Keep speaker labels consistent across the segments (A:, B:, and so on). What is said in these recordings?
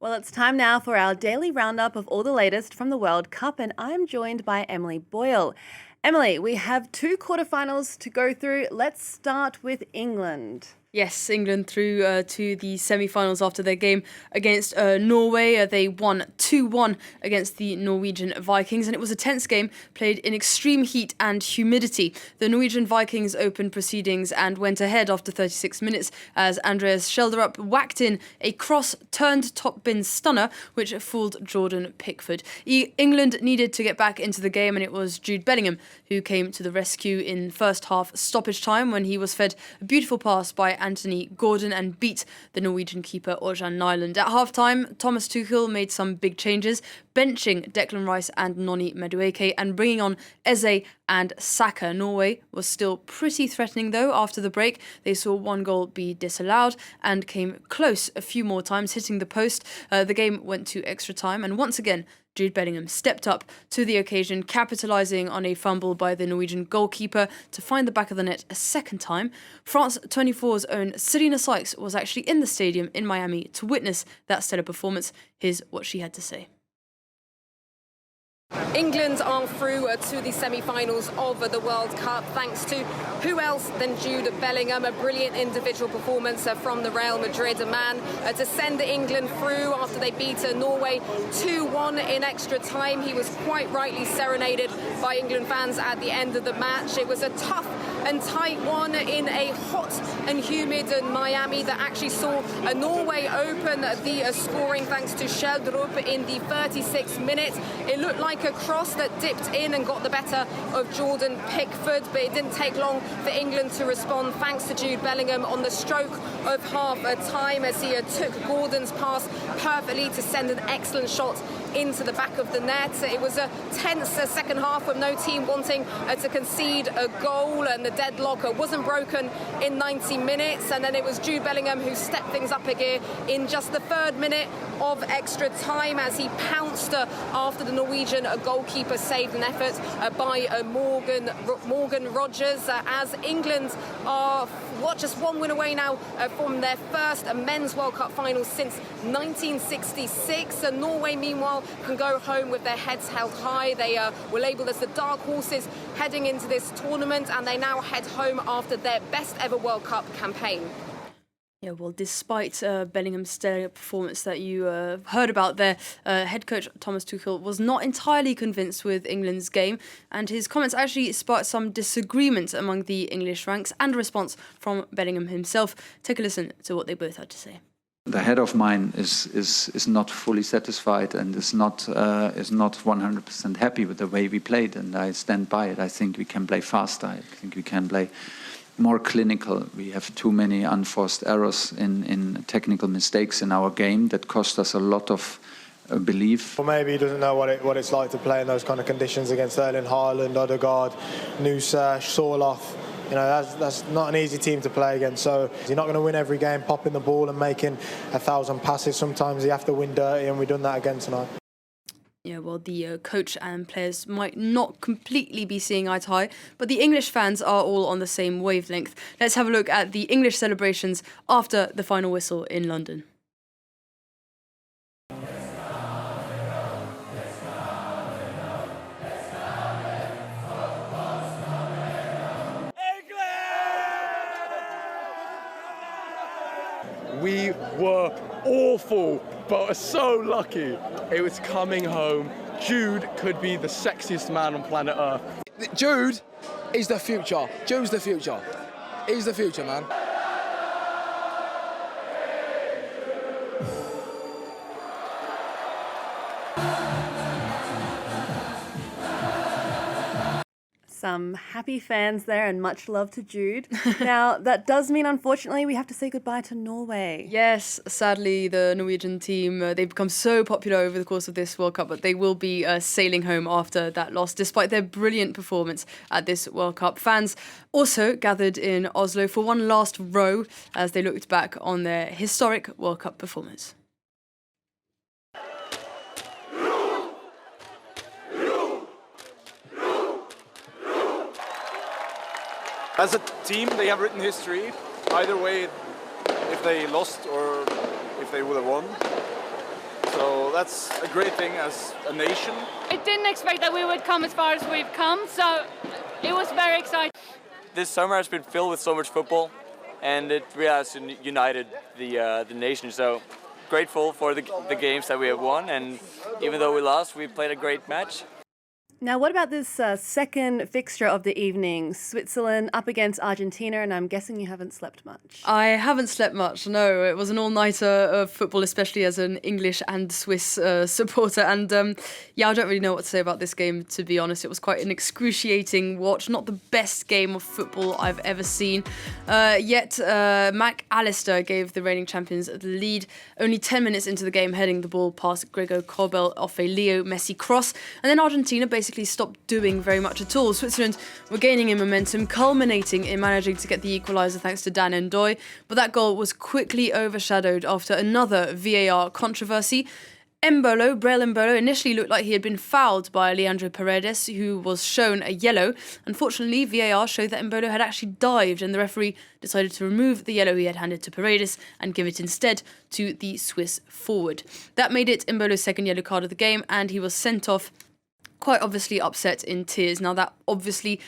A: Well, it's time now for our daily roundup of all the latest from the World Cup, and I'm joined by Emily Boyle. Emily, we have two quarterfinals to go through. Let's start with England.
B: Yes, England through to the semi-finals after their game against Norway. They won 2-1 against the Norwegian Vikings, and it was a tense game played in extreme heat and humidity. The Norwegian Vikings opened proceedings and went ahead after 36 minutes as Andreas Schjelderup whacked in a cross-turned top-bin stunner, which fooled Jordan Pickford. England needed to get back into the game, and it was Jude Bellingham who came to the rescue in first half stoppage time when he was fed a beautiful pass by Anthony Gordon and beat the Norwegian keeper Ørjan Nyland. At half-time, Thomas Tuchel made some big changes, benching Declan Rice and Noni Madueke and bringing on Eze and Saka. Norway was still pretty threatening though. After the break, they saw one goal be disallowed and came close a few more times, hitting the post. The game went to extra time, and once again, Jude Bellingham stepped up to the occasion, capitalising on a fumble by the Norwegian goalkeeper to find the back of the net a second time. France 24's own Serena Sykes was actually in the stadium in Miami to witness that stellar performance. Here's what she had to say.
C: England are through to the semi-finals of the World Cup thanks to who else than Jude Bellingham, a brilliant individual performance from the Real Madrid man to send England through after they beat Norway 2-1 in extra time. He was quite rightly serenaded by England fans at the end of the match. It was a tough and tight one in a hot and humid Miami that actually saw Norway open the scoring thanks to Schjelderup in the 36th minute. It looked like a cross that dipped in and got the better of Jordan Pickford, but it didn't take long for England to respond thanks to Jude Bellingham on the stroke of half time as he took Gordon's pass perfectly to send an excellent shot into the back of the net. It was a tense second half with no team wanting to concede a goal, and the deadlock wasn't broken in 90 minutes, and then it was Jude Bellingham who stepped things up a gear in just the third minute of extra time as he pounced after the Norwegian goalkeeper saved an effort by Morgan Rogers as England are just one win away now from their first men's World Cup final since 1966. And Norway, meanwhile, can go home with their heads held high. They were labelled as the dark horses heading into this tournament, and they now head home after their best ever World Cup campaign.
B: Yeah, well, despite Bellingham's stellar performance that you heard about there, head coach Thomas Tuchel was not entirely convinced with England's game, and his comments actually sparked some disagreement among the English ranks and a response from Bellingham himself. Take a listen to what they both had to say.
D: The head of mine is not fully satisfied and is not 100% happy with the way we played, and I stand by it. I think we can play faster. I think we can play more clinical. We have too many unforced errors in technical mistakes in our game that cost us a lot of belief.
E: Well, maybe he doesn't know what it's like to play in those kind of conditions against Erling Haaland, Odegaard, Nusa, Sorloth. You know, that's not an easy team to play against. So you're not going to win every game popping the ball and making 1,000 passes. Sometimes you have to win dirty, and we've done that again tonight.
B: Yeah, well, the coach and players might not completely be seeing eye to eye, but the English fans are all on the same wavelength. Let's have a look at the English celebrations after the final whistle in London.
F: We were awful, but we're so lucky. It was coming home. Jude could be the sexiest man on planet Earth.
G: Jude is the future. Jude's the future. He's the future, man.
A: Some happy fans there and much love to Jude. Now, that does mean, unfortunately, we have to say goodbye to Norway.
B: Yes, sadly, the Norwegian team, they've become so popular over the course of this World Cup, but they will be sailing home after that loss, despite their brilliant performance at this World Cup. Fans also gathered in Oslo for one last row as they looked back on their historic World Cup performance.
H: As a team, they have written history, either way, if they lost or if they would have won. So that's a great thing as a nation.
I: I didn't expect that we would come as far as we've come, so it was very exciting.
J: This summer has been filled with so much football, and it really has united the nation. So grateful for the games that we have won, and even though we lost, we played a great match.
A: Now, what about this second fixture of the evening? Switzerland up against Argentina, and I'm guessing you haven't slept much.
B: I haven't slept much, no. It was an all-nighter of football, especially as an English and Swiss supporter. And I don't really know what to say about this game, to be honest. It was quite an excruciating watch, not the best game of football I've ever seen. Yet Mac Allister gave the reigning champions the lead only 10 minutes into the game, heading the ball past Gregor Kobel off a Leo Messi cross. And then Argentina basically stopped doing very much at all. Switzerland were gaining in momentum, culminating in managing to get the equaliser thanks to Dan Ndoye, but that goal was quickly overshadowed after another VAR controversy. Breel Embolo initially looked like he had been fouled by Leandro Paredes, who was shown a yellow. Unfortunately, VAR showed that Embolo had actually dived, and the referee decided to remove the yellow he had handed to Paredes and give it instead to the Swiss forward. That made it Embolo's second yellow card of the game, and he was sent off quite obviously upset in tears. Now that obviously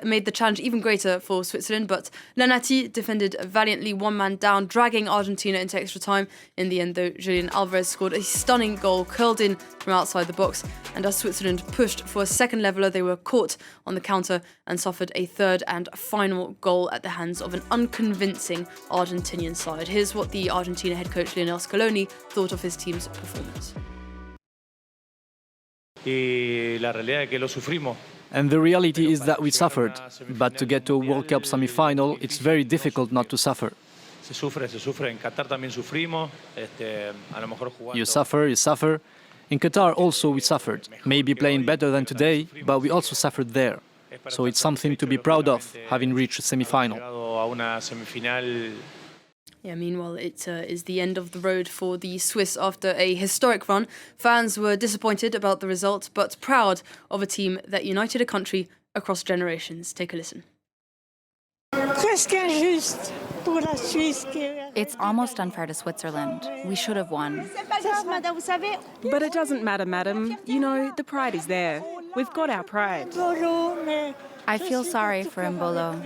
B: made the challenge even greater for Switzerland, but Nati defended valiantly, one man down, dragging Argentina into extra time. In the end though, Julián Álvarez scored a stunning goal curled in from outside the box, and as Switzerland pushed for a second leveller, they were caught on the counter and suffered a third and final goal at the hands of an unconvincing Argentinian side. Here's what the Argentina head coach Lionel Messi thought of his team's performance.
K: And the reality is that we suffered, but to get to a World Cup semi-final, it's very difficult not to suffer. You suffer. In Qatar also we suffered, maybe playing better than today, but we also suffered there. So it's something to be proud of, having reached a semi-final.
B: Meanwhile, it is the end of the road for the Swiss after a historic run. Fans were disappointed about the result, but proud of a team that united a country across generations. Take a listen.
L: It's almost unfair to Switzerland. We should have won.
M: But it doesn't matter, madam. You know, the pride is there. We've got our pride.
L: I feel sorry for Embolo,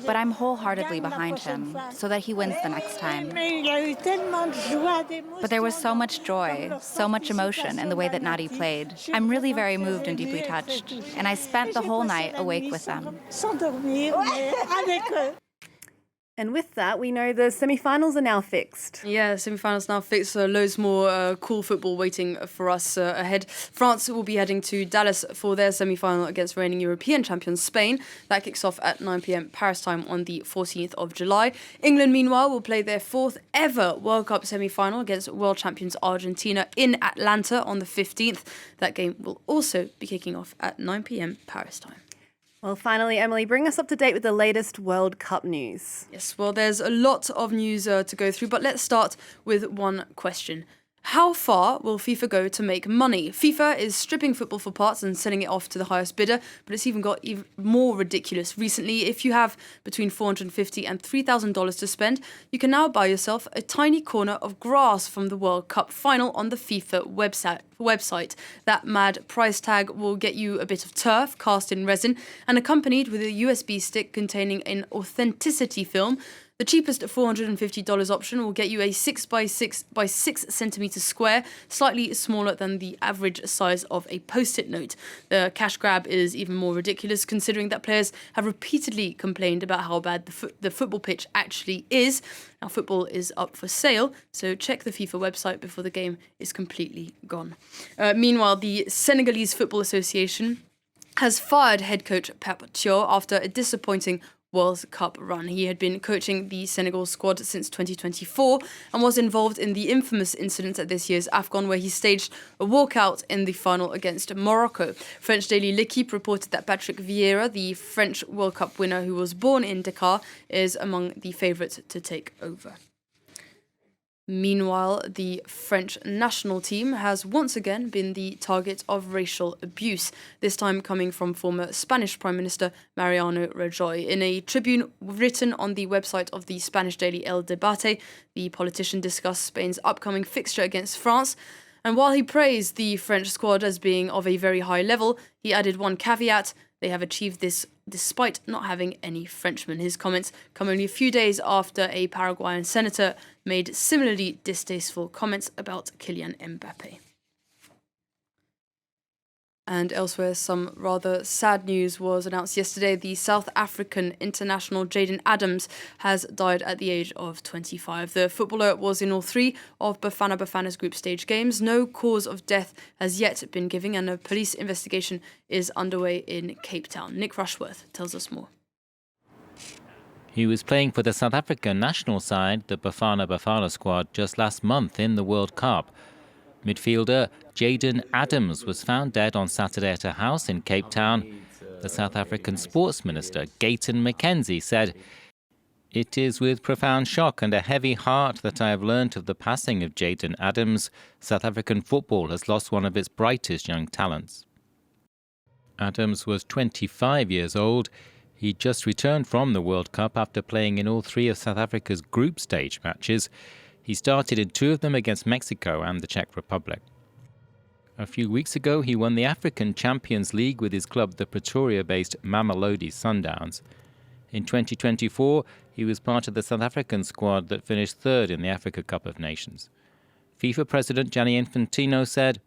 L: but I'm wholeheartedly behind him so that he wins the next time. But there was so much joy, so much emotion in the way that Nati played. I'm really very moved and deeply touched, and I spent the whole night awake with them.
A: And with that, we know the semi-finals are now fixed.
B: Yeah, semi-finals now fixed. Loads more cool football waiting for us ahead. France will be heading to Dallas for their semi-final against reigning European champions Spain. That kicks off at 9 p.m. Paris time on the 14th of July. England, meanwhile, will play their fourth ever World Cup semi-final against world champions Argentina in Atlanta on the 15th. That game will also be kicking off at 9 p.m. Paris time.
A: Well, finally, Emily, bring us up to date with the latest World Cup news.
B: Yes, well, there's a lot of news to go through, but let's start with one question. How far will FIFA go to make money? FIFA is stripping football for parts and selling it off to the highest bidder, but it's even got even more ridiculous. Recently, if you have between $450 and $3,000 to spend, you can now buy yourself a tiny corner of grass from the World Cup final on the FIFA website. That mad price tag will get you a bit of turf cast in resin and accompanied with a USB stick containing an authenticity film. The cheapest $450 option will get you a 6 by 6 by 6 centimetre square, slightly smaller than the average size of a post-it note. The cash grab is even more ridiculous considering that players have repeatedly complained about how bad the football pitch actually is. Now, football is up for sale, so check the FIFA website before the game is completely gone. Meanwhile, the Senegalese Football Association has fired head coach Pep Thiaw after a disappointing World Cup run. He had been coaching the Senegal squad since 2024 and was involved in the infamous incident at this year's AFCON where he staged a walkout in the final against Morocco. French daily L'Équipe reported that Patrick Vieira, the French World Cup winner who was born in Dakar, is among the favourites to take over. Meanwhile, the French national team has once again been the target of racial abuse, this time coming from former Spanish Prime Minister Mariano Rajoy. In a tribune written on the website of the Spanish daily El Debate, the politician discussed Spain's upcoming fixture against France. And while he praised the French squad as being of a very high level, he added one caveat: they have achieved this despite not having any Frenchmen. His comments come only a few days after a Paraguayan senator made similarly distasteful comments about Kylian Mbappe. And elsewhere, some rather sad news was announced yesterday. The South African international Jayden has died at the age of 25. The footballer was in all three of Bafana Bafana's group stage games. No cause of death has yet been given, and a police investigation is underway in Cape Town. Nick Rushworth tells us more.
N: He was playing for the South African national side, the Bafana Bafana squad, just last month in the World Cup. Midfielder Jayden was found dead on Saturday at a house in Cape Town. The South African sports minister, Gayton McKenzie, said, "It is with profound shock and a heavy heart that I have learnt of the passing of Jayden. South African football has lost one of its brightest young talents." Adams was 25 years old. He just returned from the World Cup after playing in all three of South Africa's group stage matches. He started in two of them against Mexico and the Czech Republic. A few weeks ago, he won the African Champions League with his club, the Pretoria-based Mamelodi Sundowns. In 2024, he was part of the South African squad that finished third in the Africa Cup of Nations. FIFA President Gianni Infantino said,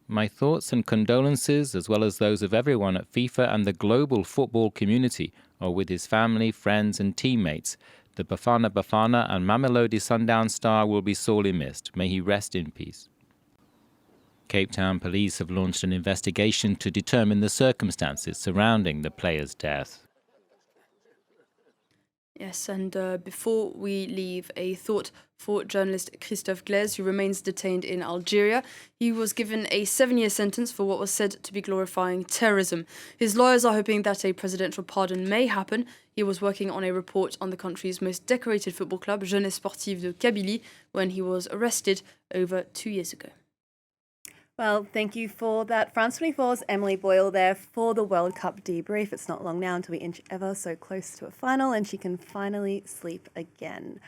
N: "My thoughts and condolences, as well as those of everyone at FIFA and the global football community, are with his family, friends and teammates. The Bafana Bafana and Mamelodi Sundowns star will be sorely missed. May he rest in peace." Cape Town police have launched an investigation to determine the circumstances surrounding the player's death.
B: Yes, and before we leave, a thought for journalist Christophe Glaise, who remains detained in Algeria. He was given a 7-year sentence for what was said to be glorifying terrorism. His lawyers are hoping that a presidential pardon may happen. He was working on a report on the country's most decorated football club, Jeunesse Sportive de Kabylie, when he was arrested over 2 years ago.
A: Well, thank you for that. France 24's Emily Boyle there for the World Cup debrief. It's not long now until we inch ever so close to a final and she can finally sleep again.